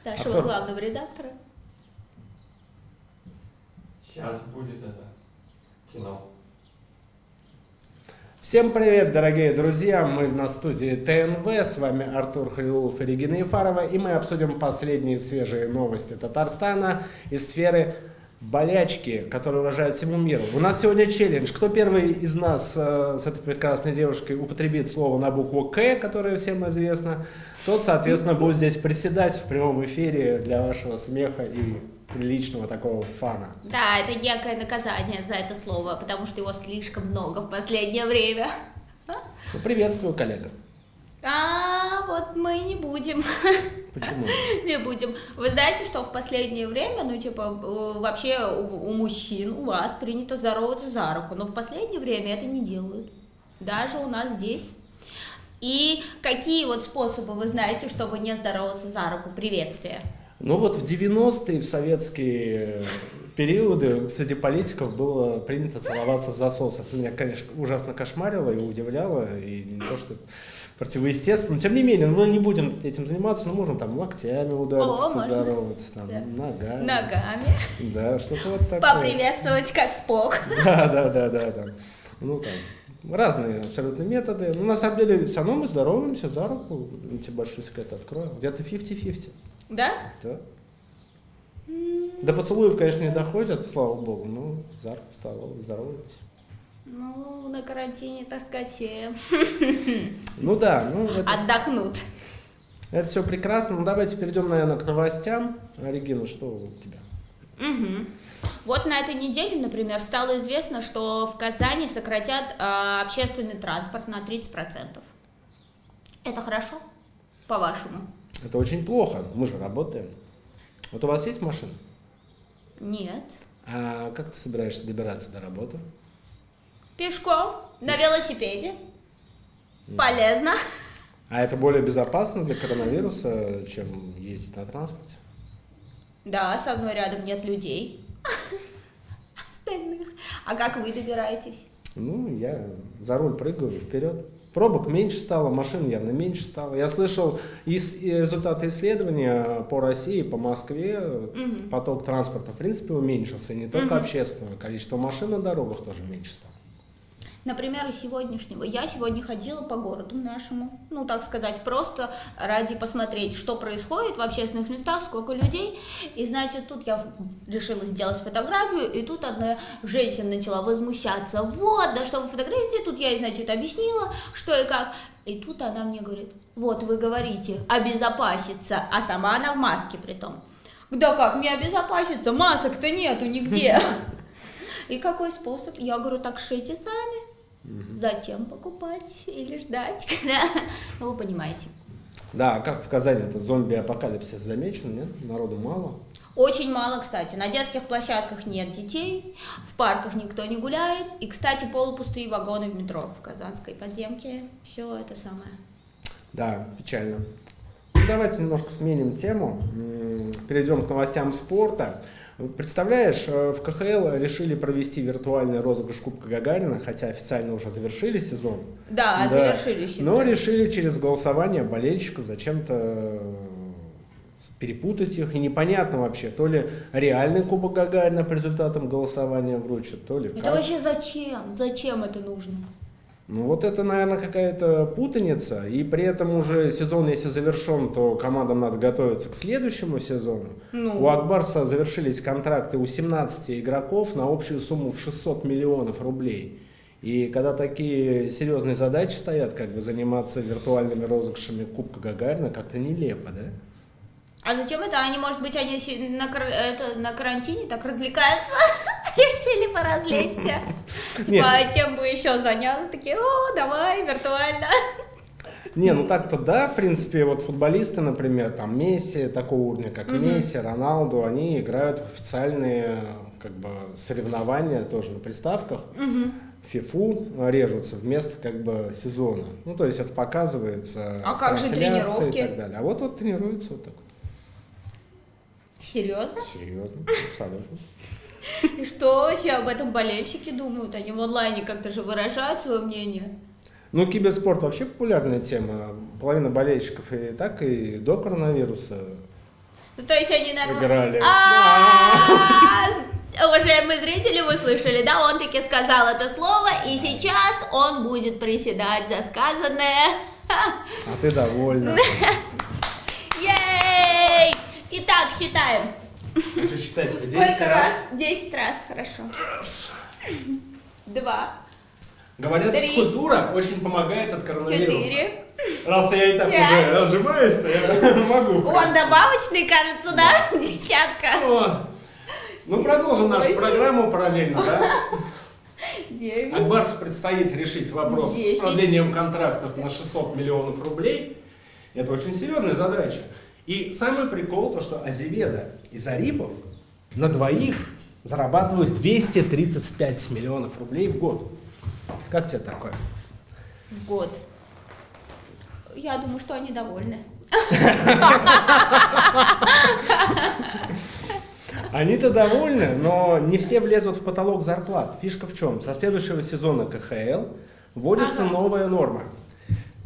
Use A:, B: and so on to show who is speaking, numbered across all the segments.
A: нашего главного редактора.
B: Сейчас будет это кино.
C: Всем привет, дорогие друзья! Мы на студии ТНВ, с вами Артур Халилов и Регина Ефарова, и мы обсудим последние свежие новости Татарстана из сферы болячки, которые угрожают всему миру. У нас сегодня челлендж. Кто первый из нас с этой прекрасной девушкой употребит слово на букву К, которое всем известно, тот, соответственно, будет здесь приседать в прямом эфире для вашего смеха и приличного такого фана.
A: Да, это некое наказание за это слово, потому что его слишком много в последнее время.
C: Ну, приветствую, коллега.
A: Вот мы не будем.
C: Почему?
A: Не будем. Вы знаете, что в последнее время, вообще у мужчин, у вас принято здороваться за руку, но в последнее время это не делают. Даже у нас здесь. И какие вот способы вы знаете, чтобы не здороваться за руку? Приветствие.
C: Ну вот в 90-е, в советские периоды среди политиков было принято целоваться в засос. Это меня, конечно, ужасно кошмарило и удивляло, и не то что противоестественно, но тем не менее, мы не будем этим заниматься, но можем там локтями удариться, поздороваться, там,
A: да.
C: ногами. Да, что-то вот такое.
A: Поприветствовать как Спок.
C: Да. Ну там разные абсолютно методы. Но на самом деле все равно мы здороваемся за руку. Я тебе большой секрет открою. Где-то 50-50.
A: Да?
C: Да. До поцелуев, конечно, не доходят, слава богу, но за руку здороваемся.
A: Ну, на карантине, так сказать, все
C: Ну да,
A: отдохнут.
C: Это все прекрасно. Ну давайте перейдем, наверное, к новостям. Регина, что у тебя?
A: Вот на этой неделе, например, стало известно, что в Казани сократят общественный транспорт на 30%. Это хорошо, по-вашему?
C: Это очень плохо. Мы же работаем. Вот у вас есть машина?
A: Нет.
C: А как ты собираешься добираться до работы?
A: Пешком, на велосипеде. Полезно.
C: А это более безопасно для коронавируса, чем ездить на транспорте?
A: Да, со мной рядом нет людей. Остальных. А как вы добираетесь?
C: Ну, я за руль прыгаю вперед. Пробок меньше стало, машин явно меньше стало. Я слышал результаты исследования по России, по Москве, поток транспорта в принципе уменьшился, и не только общественного, количество машин на дорогах тоже меньше стало.
A: Например, из сегодняшнего. Я сегодня ходила по городу нашему, ну, так сказать, просто ради посмотреть, что происходит в общественных местах, сколько людей. И, значит, тут я решила сделать фотографию, и тут одна женщина начала возмущаться. Вот, да что вы фотографируете? Тут я ей, значит, объяснила, что и как. И тут она мне говорит, вот вы говорите, обезопаситься, а сама она в маске притом. Да как мне обезопаситься? Масок-то нету нигде. И какой способ? Я говорю, так шейте сами. Затем покупать или ждать, когда... Ну, вы понимаете.
C: Да, а как в Казани это зомби-апокалипсис замечен, нет? Народу мало.
A: Очень мало, кстати. На детских площадках нет детей, в парках никто не гуляет. И, кстати, полупустые вагоны в метро в Казанской подземке. Все это самое.
C: Да, печально. Ну, давайте немножко сменим тему. Перейдем к новостям спорта. Представляешь, в КХЛ решили провести виртуальный розыгрыш Кубка Гагарина, хотя официально уже завершили сезон.
A: Да, завершили сезон.
C: Но решили через голосование болельщиков зачем-то перепутать их. И непонятно вообще, то ли реальный Кубок Гагарина по результатам голосования вручат, то ли
A: это
C: как.
A: вообще зачем? Зачем это нужно?
C: Ну вот это, наверное, какая-то путаница, и при этом уже сезон, если завершен, то командам надо готовиться к следующему сезону. У Акбарса завершились контракты у 17 игроков на общую сумму в 600 миллионов рублей. И когда такие серьезные задачи стоят, как бы заниматься виртуальными розыгрышами Кубка Гагарина, как-то нелепо, да?
A: А зачем это? Они, может быть, они на карантине так развлекаются? Решили поразвлечься. Типа, чем бы еще заняться? Такие, о, давай, виртуально.
C: Не, ну так-то да, в принципе, вот футболисты, например, там Месси, такого уровня, как Месси, Роналду, они играют в официальные, как бы, соревнования тоже на приставках. FIFA режутся вместо, как бы, сезона. Ну, то есть это показывается.
A: А как же тренировки?
C: И так далее. А вот тренируются вот так вот.
A: Серьезно?
C: Серьезно, абсолютно.
A: И что вообще об этом болельщики думают? Они в онлайне как-то же выражают свое мнение.
C: Ну, киберспорт вообще популярная тема. Половина болельщиков и так, и до коронавируса
A: Ну, то есть они нормально...
C: Играли.
A: Уважаемые зрители, вы слышали, да? Он таки сказал это слово, и сейчас он будет приседать за сказанное.
C: А ты довольна.
A: Ей! Итак, считаем.
C: Хочу считать.
A: Сколько раз? 10 раз, хорошо. 2.
C: Говорят,
A: 3.
C: физкультура очень помогает от коронавируса.
A: 4.
C: Раз я и так
A: 5.
C: уже разжимаюсь, то я могу.
A: Он добавочный, кажется, да? 10.
C: Ну, продолжим нашу программу параллельно, да?
A: 9.
C: Акбарсу предстоит решить вопрос
A: 10.
C: с продлением контрактов на 600 миллионов рублей. Это очень серьезная задача. И самый прикол, то, что Азеведо и Зарипов на двоих зарабатывают 235 миллионов рублей в год. Как тебе такое?
A: В год. Я думаю, что они довольны.
C: Они-то довольны, но не все влезут в потолок зарплат. Фишка в чем? Со следующего сезона КХЛ вводится новая норма,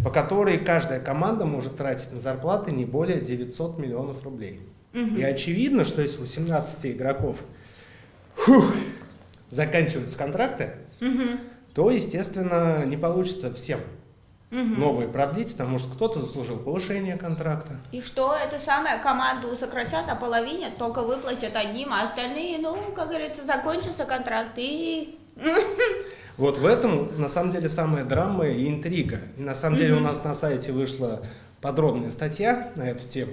C: по которой каждая команда может тратить на зарплаты не более 900 миллионов рублей. И очевидно, что если у 17 игроков заканчиваются контракты, то, естественно, не получится всем новые продлить, потому что кто-то заслужил повышение контракта.
A: И что, это самое, команду сократят, а половине только выплатят одним, а остальные, ну, как говорится, закончился контракт и...
C: Вот в этом, на самом деле, самая драма и интрига. И на самом деле у нас на сайте вышла подробная статья на эту тему,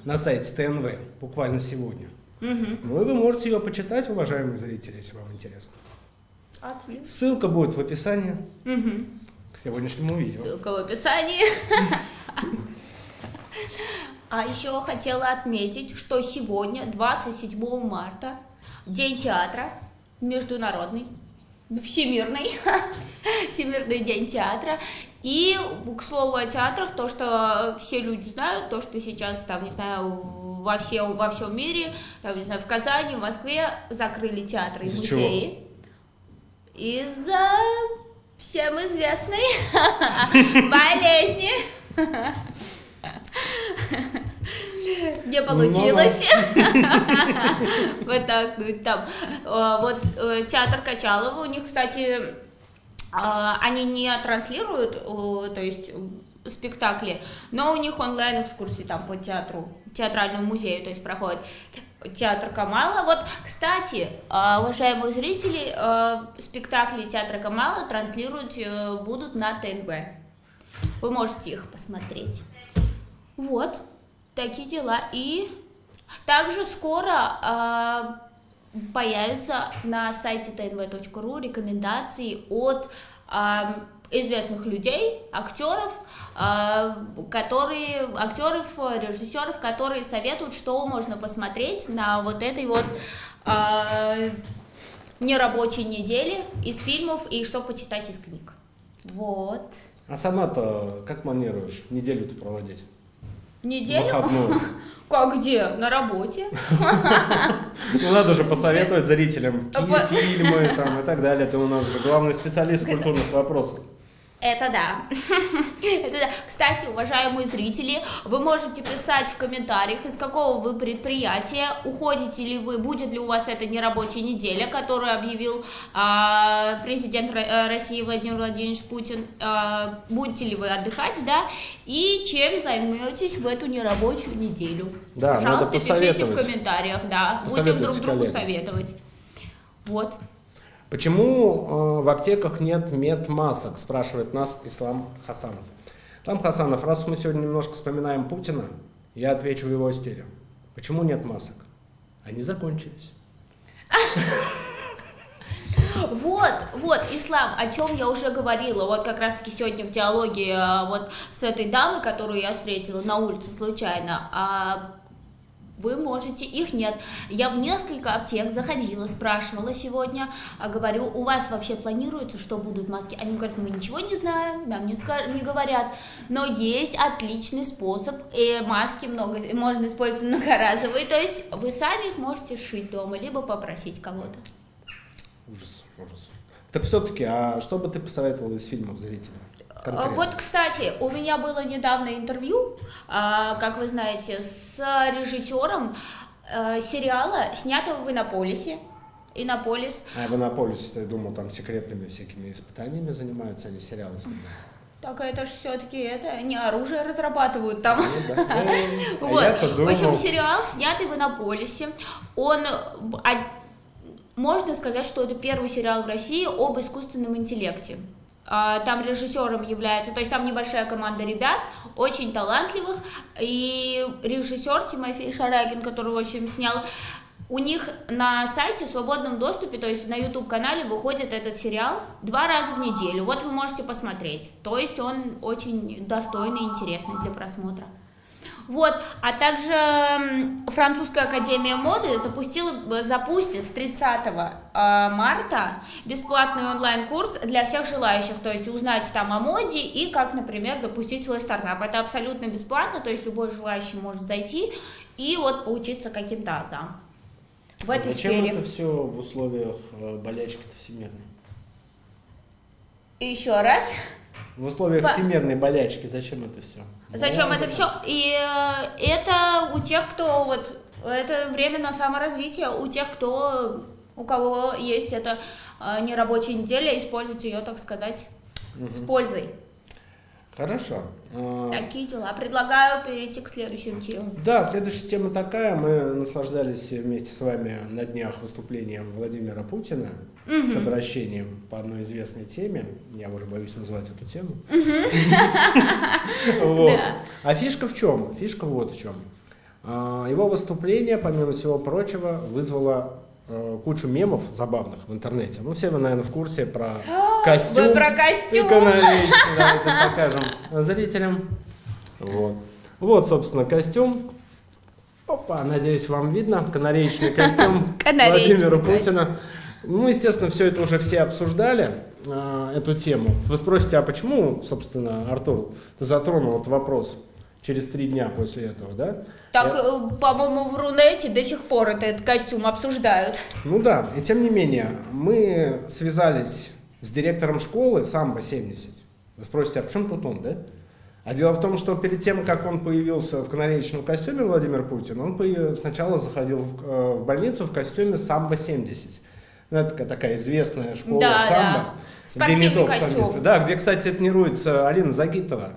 C: на сайте ТНВ, буквально сегодня. Ну и вы можете ее почитать, уважаемые зрители, если вам интересно.
A: Отлично.
C: Ссылка будет в описании к сегодняшнему видео.
A: Ссылка в описании. А еще хотела отметить, что сегодня, 27 марта, День театра, международный, всемирный день театра. И, к слову о театрах, то, что все люди знают, то, что сейчас, там, не знаю, во всем мире, там, не знаю, в Казани, в Москве закрыли театры и музеи. Из-за всем известной болезни. Не получилось. Вот так, ну там. Вот театр Качалова, у них, кстати, они не транслируют, то есть спектакли, но у них онлайн-экскурсии там по театру, театральному музею, то есть проходит театр Камала. Вот, кстати, уважаемые зрители, спектакли театра Камала транслировать будут на ТНВ. Вы можете их посмотреть. Вот, такие дела. И также скоро появятся на сайте tnv.ru рекомендации от известных людей, актеров, режиссеров, которые советуют, что можно посмотреть на вот этой вот нерабочей неделе из фильмов и что почитать из книг. Вот.
C: А сама-то как планируешь неделю-то проводить?
A: Неделю?
C: Выходную.
A: Как где? На работе.
C: Ну, надо же посоветовать зрителям фильмы там, и так далее. Ты у нас же главный специалист культурных вопросов.
A: Это да. Это да. Кстати, уважаемые зрители, вы можете писать в комментариях, из какого вы предприятия, уходите ли вы, будет ли у вас эта нерабочая неделя, которую объявил президент России Владимир Владимирович Путин, будете ли вы отдыхать, да, и чем займетесь в эту нерабочую неделю.
C: Да,
A: пожалуйста,
C: надо
A: пишите в комментариях, да, будем друг другу советовать. Вот.
C: Почему в аптеках нет медмасок, спрашивает нас Ислам Хасанов. Ислам Хасанов, раз мы сегодня немножко вспоминаем Путина, я отвечу в его стиле. Почему нет масок? Они закончились.
A: Вот, Ислам, о чем я уже говорила, вот как раз-таки сегодня в диалоге вот с этой дамой, которую я встретила на улице случайно, вы можете, их нет. Я в несколько аптек заходила, спрашивала сегодня, говорю, у вас вообще планируется, что будут маски? Они говорят, мы ничего не знаем, нам не говорят, но есть отличный способ, и маски можно использовать многоразовые, то есть вы сами их можете сшить дома, либо попросить кого-то.
C: Ужас. Так все-таки, а что бы ты посоветовал из фильмов зрителям? конкретно?
A: Вот, кстати, у меня было недавно интервью, как вы знаете, с режиссером сериала, снятого в Иннополисе. Иннополис.
C: А в Иннополисе, я думал, там секретными всякими испытаниями занимаются, они сериалы снимают.
A: Так это же все-таки не оружие разрабатывают там.
C: Ну, да.
A: Вот. В общем, сериал, снятый в Иннополисе. Он, можно сказать, что это первый сериал в России об искусственном интеллекте. Там режиссером является, то есть там небольшая команда ребят, очень талантливых, и режиссер Тимофей Шарагин, который, в общем, снял, у них на сайте в свободном доступе, то есть на YouTube-канале выходит этот сериал 2 раза в неделю, вот вы можете посмотреть, то есть он очень достойный и интересный для просмотра. Вот, а также Французская академия моды запустит с 30 марта бесплатный онлайн-курс для всех желающих, то есть узнать там о моде и как, например, запустить свой стартап. Это абсолютно бесплатно, то есть любой желающий может зайти и вот поучиться каким-то азам в этой
C: сфере. Зачем это все в условиях болячки-то всемирной?
A: И еще раз.
C: В условиях всемирной болячки зачем это все?
A: Зачем это все? И это у тех, кто вот это время на саморазвитие, у тех, у кого есть эта нерабочая неделя, использовать ее, так сказать, с пользой.
C: Хорошо.
A: Такие дела. Предлагаю перейти к следующим темам.
C: Да, следующая тема такая. Мы наслаждались вместе с вами на днях выступлением Владимира Путина с обращением по одной известной теме. Я уже боюсь назвать эту тему. А фишка в чем? Фишка вот в чем. Его выступление, помимо всего прочего, вызвало кучу мемов забавных в интернете. Ну, все вы, наверное, в курсе про костюм.
A: Вы про костюм.
C: Давайте покажем зрителям. Вот, собственно, костюм. Опа, надеюсь, вам видно. Канареечный костюм Владимира Путина. Ну, естественно, все это уже все обсуждали, эту тему. Вы спросите, а почему, собственно, Артур, ты затронул этот вопрос через 3 дня после этого, да?
A: Так, по-моему, в Рунете до сих пор этот костюм обсуждают.
C: Ну да, и тем не менее, мы связались с директором школы Самбо-70. Вы спросите, а почему тут он, да? А дело в том, что перед тем, как он появился в канареечном костюме, Владимир Путин, он сначала заходил в больницу в костюме Самбо-70. Это такая известная школа самбо.
A: Спортивный костюм.
C: Да, где, кстати, тренируется Алина Загитова,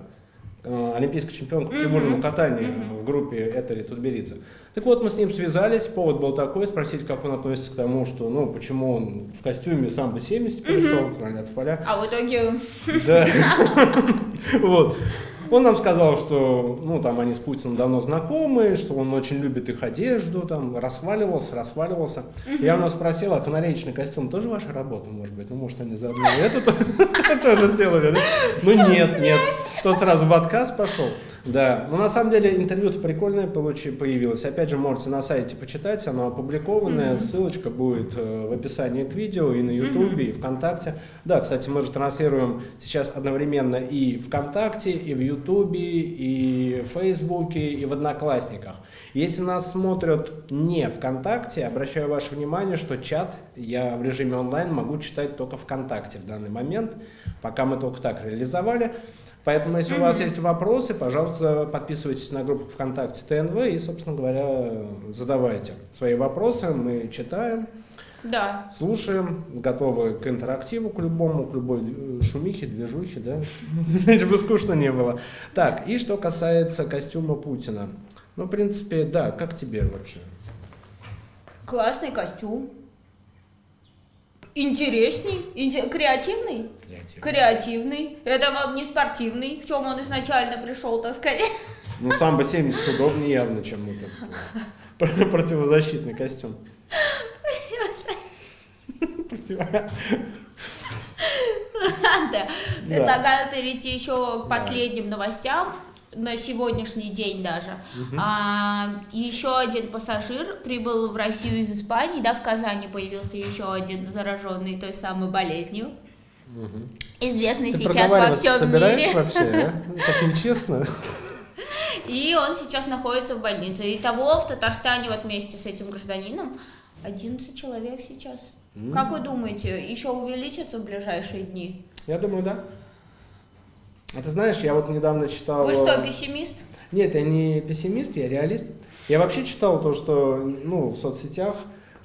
C: олимпийская чемпионка по фигурному катанию в группе Этери Тутберидзе. Так вот, мы с ним связались, повод был такой, спросить, как он относится к тому, что, ну, почему он в костюме Самбо-70 пришел, в поля.
A: А в итоге...
C: Да. Вот. Он нам сказал, что, ну, там они с Путиным давно знакомы, что он очень любит их одежду, там, расхваливался. Я у него спросил, а канареечный костюм тоже ваша работа, может быть? Ну, может, они заодно и эту тоже сделали, да? Ну, нет. Тот сразу в отказ пошел. Да, но на самом деле интервью-то прикольное появилось. Опять же, можете на сайте почитать, оно опубликованное, ссылочка будет в описании к видео и на Ютубе, и ВКонтакте. Да, кстати, мы же транслируем сейчас одновременно и ВКонтакте, и в Ютубе, и в Фейсбуке, и в Одноклассниках. Если нас смотрят не ВКонтакте, обращаю ваше внимание, что чат я в режиме онлайн могу читать только ВКонтакте в данный момент, пока мы только так реализовали. Поэтому, если у вас есть вопросы, пожалуйста, подписывайтесь на группу ВКонтакте ТНВ и, собственно говоря, задавайте свои вопросы, мы читаем, слушаем, готовы к интерактиву, к любой шумихе, движухе, да, лишь бы скучно не было. Так, и что касается костюма Путина. Ну, в принципе, да, как тебе вообще?
A: Классный костюм. Интересный, креативный. Креативный. Это вам не спортивный, в чем он изначально пришел, так сказать.
C: Ну, Самбо-70 удобнее явно, чем этот противозащитный костюм.
A: Предлагаю перейти еще к последним новостям. На сегодняшний день даже. Еще один пассажир прибыл в Россию из Испании, да, в Казани появился еще один зараженный той самой болезнью. Известный
C: Ты
A: сейчас во всем мире.
C: Вообще, а? Так нечестно.
A: И он сейчас находится в больнице. Итого в Татарстане вот вместе с этим гражданином 11 человек сейчас. Как вы думаете, еще увеличится в ближайшие дни?
C: Я думаю, да. А ты знаешь, я вот недавно читал...
A: Вы что, пессимист?
C: Нет, я не пессимист, я реалист. Я вообще читал то, что в соцсетях,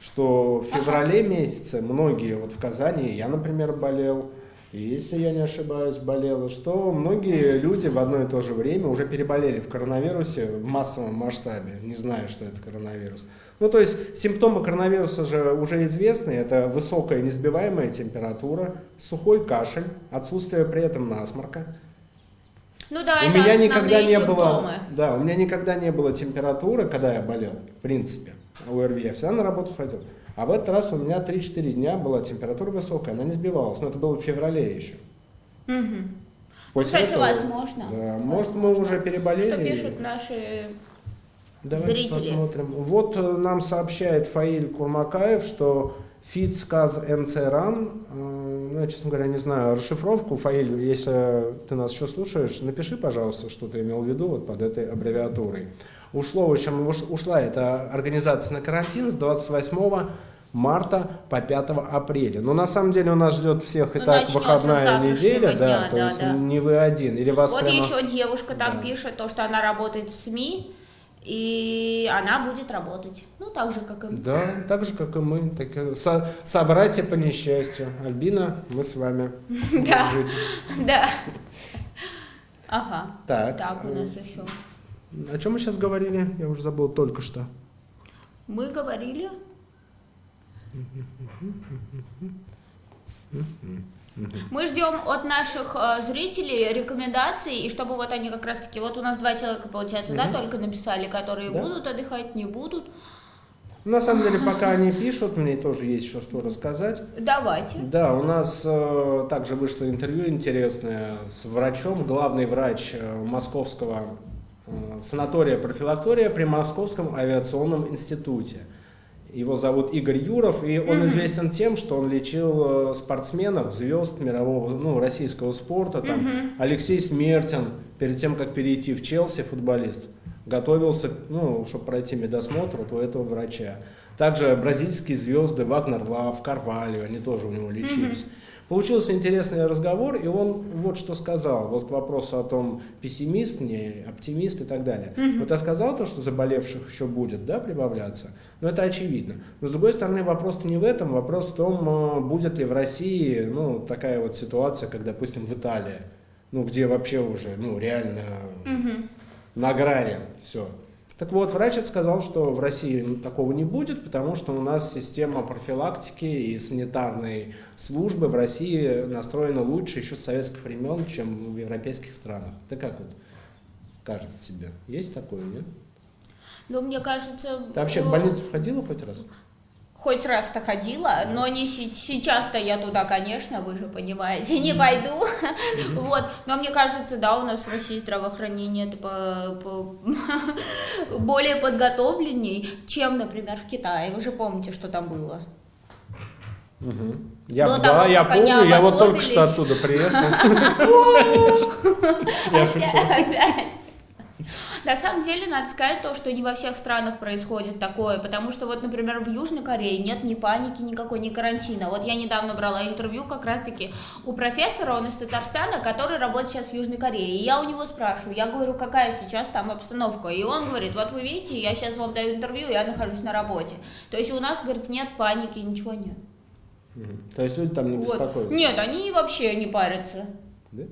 C: что в феврале месяце многие, вот в Казани, я, например, болел, и, если я не ошибаюсь, болела, что многие люди в одно и то же время уже переболели в коронавирусе в массовом масштабе, не зная, что это коронавирус. Ну, то есть симптомы коронавируса же уже известны, это высокая несбиваемая температура, сухой кашель, отсутствие при этом насморка.
A: Ну да,
C: У
A: это
C: меня
A: основные
C: никогда не
A: симптомы.
C: было, да, у меня никогда не было температуры, когда я болел, в принципе, ОРВИ, я всегда на работу ходил. А в этот раз у меня 3-4 дня была температура высокая, она не сбивалась, но это было в феврале еще.
A: Ну, кстати, возможно.
C: Да, может, мы уже переболели.
A: Что пишут наши
C: Давайте
A: зрители?
C: Посмотрим. Вот нам сообщает Фаиль Курмакаев, что ФИЦ-КАЗ-НЦ-РАН, ну, я, честно говоря, не знаю расшифровку. Фаиль, если ты нас еще слушаешь, напиши, пожалуйста, что ты имел в виду вот под этой аббревиатурой. Ушла эта организация на карантин с 28 марта по 5 апреля. Но на самом деле у нас ждет всех и так выходная неделя, да, то есть не вы один. Или вас
A: вот
C: прямо...
A: еще девушка там пишет, то, что она работает в СМИ, и она будет работать. Ну, так же, как и мы.
C: Да, так же, как и мы. Собратья по несчастью. Альбина, мы с вами.
A: Да, да. Ага.
C: Так
A: у нас еще.
C: О чем мы сейчас говорили? Я уже забыл только что.
A: Мы говорили... Мы ждем от наших зрителей рекомендаций, и чтобы вот они как раз-таки, вот у нас 2 человека, получается, да, только написали, которые будут отдыхать, не будут.
C: На самом деле, пока они пишут, мне тоже есть еще что рассказать.
A: Давайте.
C: Да, у нас также вышло интервью интересное с врачом, главный врач московского санатория-профилактория при Московском авиационном институте. Его зовут Игорь Юров, и он известен тем, что он лечил спортсменов, звезд мирового, российского спорта. Там Алексей Смертин, перед тем, как перейти в Челси, футболист, готовился, чтобы пройти медосмотр у этого врача. Также бразильские звезды Вагнер Лав, Карвальо, они тоже у него лечились. Получился интересный разговор, и он вот что сказал, вот к вопросу о том, пессимист, не оптимист и так далее. Вот я сказал то, что заболевших еще будет, да, прибавляться, но это очевидно. Но с другой стороны, вопрос не в этом, вопрос в том, будет ли в России, такая вот ситуация, как, допустим, в Италии, где вообще уже, реально на грани все. Так вот, врач сказал, что в России такого не будет, потому что у нас система профилактики и санитарной службы в России настроена лучше еще с советских времен, чем в европейских странах. Ты как вот кажется тебе? Есть такое, нет?
A: Ну, мне кажется...
C: Ты вообще в больницу ходила хоть раз?
A: Хоть раз-то ходила, но не сейчас-то я туда, конечно, вы же понимаете, не пойду. Вот. Но мне кажется, да, у нас в России здравоохранение более подготовленней, чем, например, в Китае. Вы же помните, что там было.
C: Я помню, я вот только что оттуда приехал. Я шучу.
A: На самом деле, надо сказать то, что не во всех странах происходит такое, потому что вот, например, в Южной Корее нет ни паники никакой, ни карантина. Вот я недавно брала интервью как раз-таки у профессора, он из Татарстана, который работает сейчас в Южной Корее. И я у него спрашиваю, я говорю, какая сейчас там обстановка? И он говорит, вот вы видите, я сейчас вам даю интервью, я нахожусь на работе. То есть у нас, говорит, нет паники, ничего нет.
C: То есть люди там не беспокоятся?
A: Нет, они вообще не парятся.
C: Да?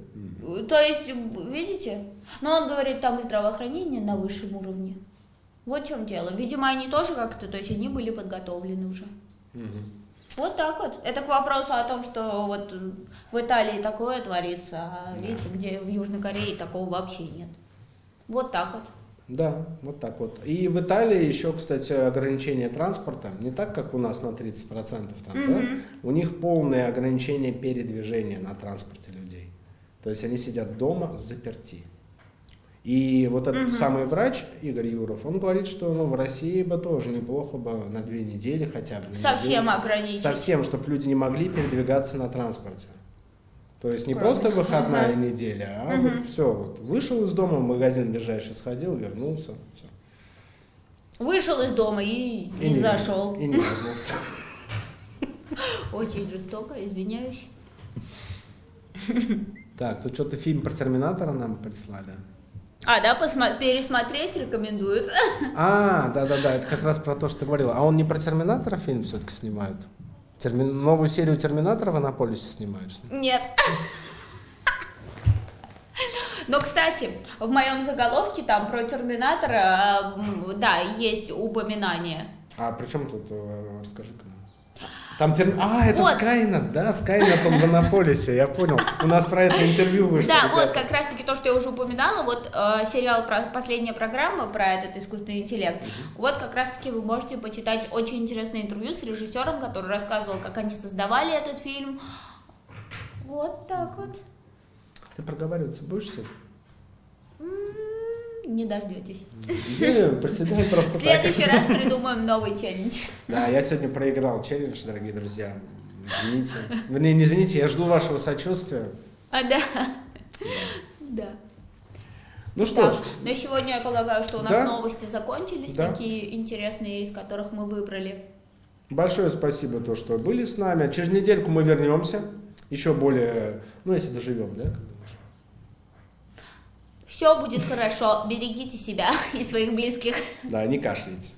A: То есть, видите? Но он говорит, там и здравоохранение на высшем уровне. Вот в чем дело. Видимо, они тоже как-то, то есть они были подготовлены уже. Вот так вот. Это к вопросу о том, что вот в Италии такое творится, а видите, где в Южной Корее такого вообще нет. Вот так вот.
C: Да, вот так вот. И в Италии еще, кстати, ограничение транспорта, не так, как у нас на 30% там, да? У них полное ограничение передвижения на транспорте людей. То есть они сидят дома взаперти. И вот этот самый врач, Игорь Юров, он говорит, что в России бы тоже неплохо бы на 2 недели хотя бы.
A: Совсем ограничить.
C: Совсем, чтобы люди не могли передвигаться на транспорте. То есть не просто выходная неделя, а вот все. Вот, вышел из дома, в магазин ближайший сходил, вернулся. Все.
A: Вышел из дома и не зашел.
C: И не вернулся.
A: Очень жестоко, извиняюсь.
C: Так, тут что-то фильм про Терминатора нам прислали.
A: Да, пересмотреть рекомендуют.
C: Да, это как раз про то, что ты говорила. А он не про Терминатора фильм все-таки снимают? Новую серию Терминатора в Иннополисе снимают?
A: Нет. Но, кстати, в моем заголовке там про Терминатора, да, есть упоминание.
C: А при чем тут, расскажи-ка нам. Там это
A: вот.
C: Скайнет, да, Скайнет он в Иннополисе, я понял. У нас про это интервью вышло.
A: Да,
C: ребята.
A: вот как раз-таки то, что я уже упоминала, вот сериал, последняя программа про этот искусственный интеллект, вот как раз-таки вы можете почитать очень интересное интервью с режиссером, который рассказывал, как они создавали этот фильм. Вот так вот.
C: Ты проговариваться будешь сегодня?
A: Не дождетесь.
C: Приседай просто
A: В следующий раз придумаем новый челлендж.
C: Да, я сегодня проиграл челлендж, дорогие друзья. Извините. Вернее, не извините, я жду вашего сочувствия.
A: Да.
C: Ну что ж.
A: Но сегодня я полагаю, что у нас новости закончились,
C: Да.
A: такие интересные, из которых мы выбрали.
C: Большое спасибо, то, что были с нами. Через недельку мы вернемся. Еще более, если доживем, да?
A: Все будет хорошо, берегите себя и своих близких.
C: Да, не кашляйте.